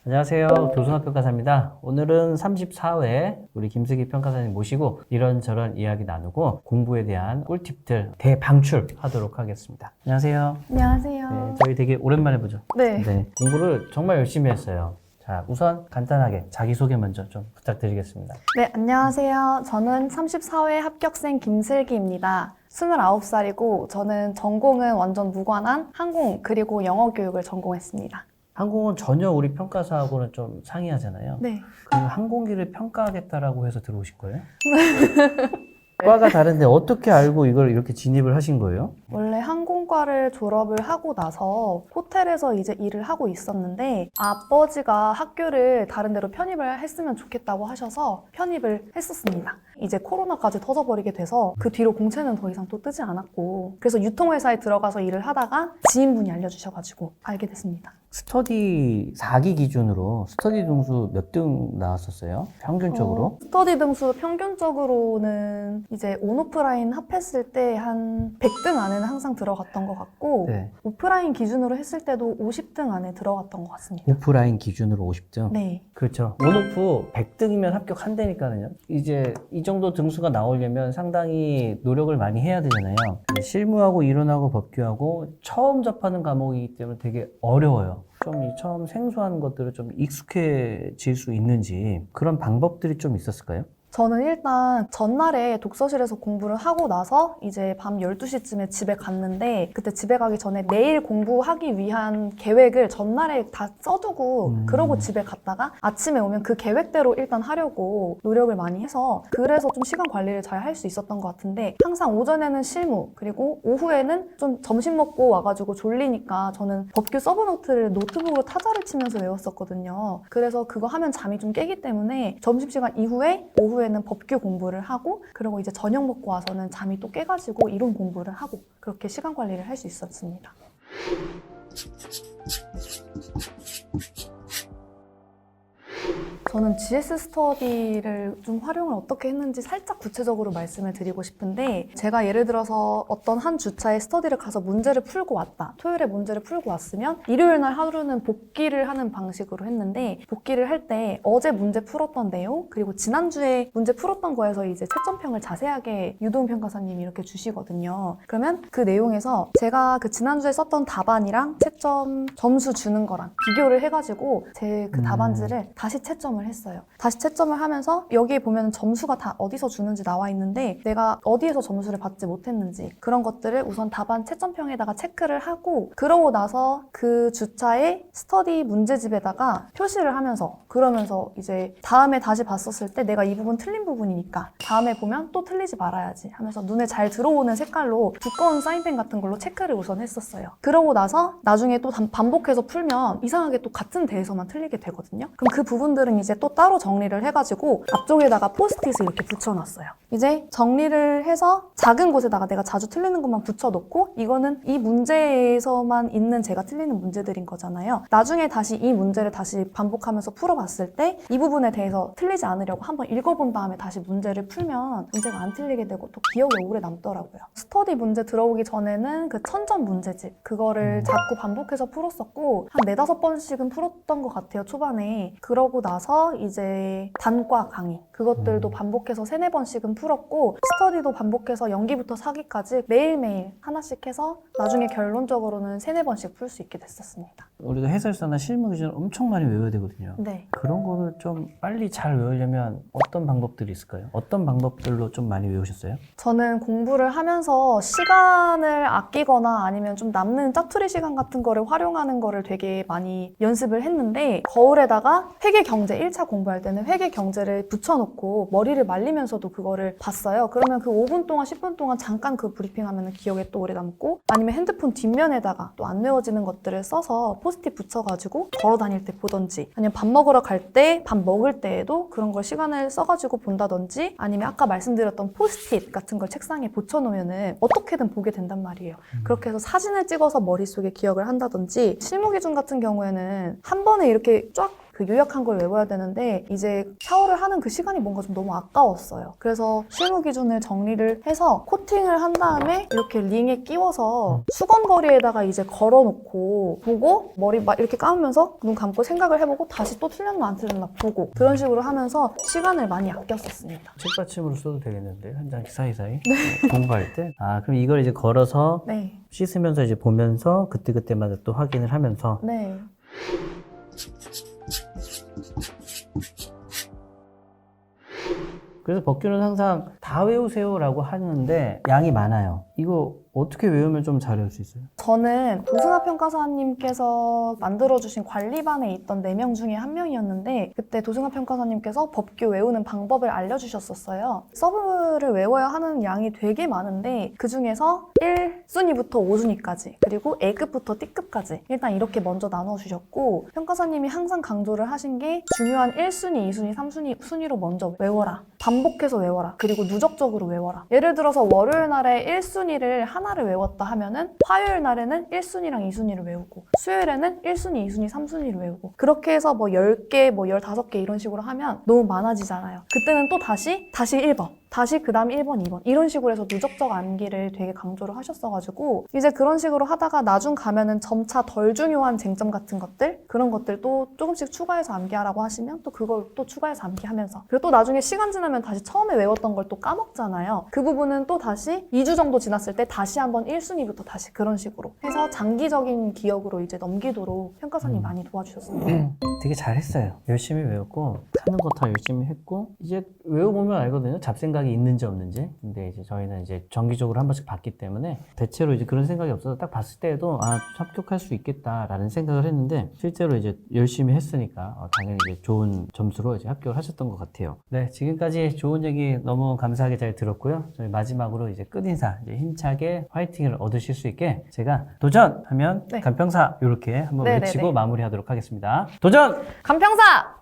안녕하세요. 도승학 평가사입니다. 오늘은 34회 우리 김슬기 평가사님 모시고 이런저런 이야기 나누고 공부에 대한 꿀팁들 대방출하도록 하겠습니다. 안녕하세요. 안녕하세요. 네, 저희 되게 오랜만에 보죠. 네. 공부를 정말 열심히 했어요. 자, 우선 간단하게 자기소개 먼저 좀 부탁드리겠습니다. 네, 안녕하세요. 저는 34회 합격생 김슬기입니다. 29살이고 저는 전공은 완전 무관한 항공 그리고 영어 교육을 전공했습니다. 항공은 전혀 우리 평가사하고는 좀 상이하잖아요. 네. 그럼 항공기를 평가하겠다라고 해서 들어오신 거예요? 과가 다른데 어떻게 알고 이걸 이렇게 진입을 하신 거예요? 원래 항공과를 졸업을 하고 나서 호텔에서 이제 일을 하고 있었는데 아버지가 학교를 다른 데로 편입을 했으면 좋겠다고 하셔서 편입을 했었습니다. 이제 코로나까지 터져버리게 돼서 그 뒤로 공채는 더 이상 또 뜨지 않았고 그래서 유통회사에 들어가서 일을 하다가 지인분이 알려주셔가지고 알게 됐습니다. 스터디 4기 기준으로 스터디 등수 몇 등 나왔었어요? 평균적으로? 스터디 등수 평균적으로는 이제 온오프라인 합했을 때 한 100등 안에는 항상 들어갔던 것 같고 네. 오프라인 기준으로 했을 때도 50등 안에 들어갔던 것 같습니다. 오프라인 기준으로 50등? 네. 그렇죠. 온오프 100등이면 합격한다니까요. 이제 이 정도 등수가 나오려면 상당히 노력을 많이 해야 되잖아요. 실무하고 이론하고 법규하고 처음 접하는 과목이기 때문에 되게 어려워요. 좀 이 처음 생소한 것들을 좀 익숙해질 수 있는지 그런 방법들이 좀 있었을까요? 저는 일단 전날에 독서실에서 공부를 하고 나서 이제 밤 12시쯤에 집에 갔는데 그때 집에 가기 전에 내일 공부하기 위한 계획을 전날에 다 써두고 그러고 집에 갔다가 아침에 오면 그 계획대로 일단 하려고 노력을 많이 해서 그래서 좀 시간 관리를 잘 할 수 있었던 것 같은데 항상 오전에는 실무 그리고 오후에는 좀 점심 먹고 와가지고 졸리니까 저는 법규 서브노트를 노트북으로 타자를 치면서 외웠었거든요. 그래서 그거 하면 잠이 좀 깨기 때문에 점심시간 이후에 오후에는 법규 공부를 하고 그리고 이제 저녁 먹고 와서는 잠이 또 깨가지고 이론 공부를 하고 그렇게 시간 관리를 할 수 있었습니다. 저는 GS 스터디를 좀 활용을 어떻게 했는지 살짝 구체적으로 말씀을 드리고 싶은데 제가 예를 들어서 어떤 한 주차에 스터디를 가서 문제를 풀고 왔다. 토요일에 문제를 풀고 왔으면 일요일 날 하루는 복기를 하는 방식으로 했는데 복기를 할 때 어제 문제 풀었던 내용 그리고 지난주에 문제 풀었던 거에서 이제 채점평을 자세하게 유도훈 평가사님이 이렇게 주시거든요. 그러면 그 내용에서 제가 그 지난주에 썼던 답안이랑 채점 점수 주는 거랑 비교를 해가지고 제 그 답안지를 다시 채점을 했어요. 다시 채점을 하면서 여기에 보면 점수가 다 어디서 주는지 나와 있는데 내가 어디에서 점수를 받지 못했는지 그런 것들을 우선 답안 채점평에다가 체크를 하고 그러고 나서 그 주차의 스터디 문제집에다가 표시를 하면서 그러면서 이제 다음에 다시 봤었을 때 내가 이 부분 틀린 부분이니까 다음에 보면 또 틀리지 말아야지 하면서 눈에 잘 들어오는 색깔로 두꺼운 사인펜 같은 걸로 체크를 우선 했었어요. 그러고 나서 나중에 또 반복해서 풀면 이상하게 또 같은 데에서만 틀리게 되거든요. 그럼 그 부분들은 이제 또 따로 정리를 해가지고 앞쪽에다가 포스트잇을 이렇게 붙여놨어요. 이제 정리를 해서 작은 곳에다가 내가 자주 틀리는 것만 붙여놓고 이거는 이 문제에서만 있는 제가 틀리는 문제들인 거잖아요. 나중에 다시 이 문제를 다시 반복하면서 풀어봤을 때 이 부분에 대해서 틀리지 않으려고 한번 읽어본 다음에 다시 문제를 풀면 문제가 안 틀리게 되고 또 기억에 오래 남더라고요. 스터디 문제 들어오기 전에는 그 천점 문제집 그거를 자꾸 반복해서 풀었었고 한 4-5번씩은 풀었던 것 같아요, 초반에. 그러고 나서 이제 단과 강의 그것들도 반복해서 3-4번씩은 풀었고 스터디도 반복해서 연기부터 사기까지 매일매일 하나씩 해서 나중에 결론적으로는 3-4번씩 풀 수 있게 됐었습니다. 우리가 해설사나 실무 기준을 엄청 많이 외워야 되거든요. 네. 그런 거를 좀 빨리 잘 외우려면 어떤 방법들이 있을까요? 어떤 방법들로 좀 많이 외우셨어요? 저는 공부를 하면서 시간을 아끼거나 아니면 좀 남는 짜투리 시간 같은 거를 활용하는 거를 되게 많이 연습을 했는데 거울에다가 회계 경제 1차 공부할 때는 회계 경제를 붙여놓고 머리를 말리면서도 그거를 봤어요. 그러면 그 5분 동안 10분 동안 잠깐 그 브리핑하면 기억에 또 오래 남고 아니면 핸드폰 뒷면에다가 또 안 외워지는 것들을 써서 포스트잇 붙여가지고 걸어 다닐 때 보던지 아니면 밥 먹으러 갈 때 밥 먹을 때에도 그런 걸 시간을 써가지고 본다든지 아니면 아까 말씀드렸던 포스트잇 같은 걸 책상에 붙여놓으면은 어떻게든 보게 된단 말이에요. 그렇게 해서 사진을 찍어서 머릿속에 기억을 한다든지 실무 기준 같은 경우에는 한 번에 이렇게 쫙 그 요약한 걸 외워야 되는데 이제 샤워를 하는 그 시간이 뭔가 좀 너무 아까웠어요. 그래서 실무 기준을 정리를 해서 코팅을 한 다음에 이렇게 링에 끼워서 수건거리에다가 이제 걸어놓고 보고 머리 막 이렇게 감으면서 눈 감고 생각을 해보고 다시 또 틀렸나 안 틀렸나 보고 그런 식으로 하면서 시간을 많이 아꼈었습니다. 책받침으로 써도 되겠는데 한 장 사이사이 공부할 때. 아 그럼 이걸 이제 걸어서 네. 씻으면서 이제 보면서 그때그때마다 또 확인을 하면서. 네. 그래서 법규는 항상 다 외우세요라고 하는데 양이 많아요. 이거 어떻게 외우면 좀 잘 외울 수 있어요? 저는 도승하 평가사님께서 만들어주신 관리반에 있던 4명 중에 한 명이었는데 그때 도승하 평가사님께서 법규 외우는 방법을 알려주셨었어요. 서브를 외워야 하는 양이 되게 많은데 그 중에서 1순위부터 5순위까지 그리고 A급부터 D급까지 일단 이렇게 먼저 나눠주셨고 평가사님이 항상 강조를 하신 게 중요한 1순위, 2순위, 3순위 순위로 먼저 외워라. 반복해서 외워라. 그리고 누적적으로 외워라. 예를 들어서 월요일 날에 1순위를 하나를 외웠다 하면은 화요일 날에는 1순위랑 2순위를 외우고 수요일에는 1순위, 2순위, 3순위를 외우고 그렇게 해서 뭐 10개, 뭐 15개 이런 식으로 하면 너무 많아지잖아요. 그때는 또 다시 1번. 다시 그 다음 1번, 2번 이런 식으로 해서 누적적 암기를 되게 강조를 하셨어가지고 이제 그런 식으로 하다가 나중 가면은 점차 덜 중요한 쟁점 같은 것들 그런 것들도 조금씩 추가해서 암기하라고 하시면 또 그걸 또 추가해서 암기하면서 그리고 또 나중에 시간 지나면 다시 처음에 외웠던 걸 또 까먹잖아요. 그 부분은 또 다시 2주 정도 지났을 때 다시 한번 1순위부터 다시 그런 식으로 해서 장기적인 기억으로 이제 넘기도록 평가사님 많이 도와주셨습니다. 되게 잘했어요. 열심히 외웠고 하는 거 다 열심히 했고 이제 외워보면 알거든요. 잡생각이 있는지 없는지. 근데 이제 저희는 이제 정기적으로 한 번씩 봤기 때문에 대체로 이제 그런 생각이 없어서 딱 봤을 때도 아 합격할 수 있겠다라는 생각을 했는데 실제로 이제 열심히 했으니까 당연히 이제 좋은 점수로 이제 합격을 하셨던 것 같아요. 네, 지금까지 좋은 얘기 너무 감사하게 잘 들었고요. 저희 마지막으로 이제 끝인사 이제 힘차게 화이팅을 얻으실 수 있게 제가 도전하면 네. 간평사 이렇게 한번 네네네. 외치고 마무리하도록 하겠습니다. 도전! 간평사!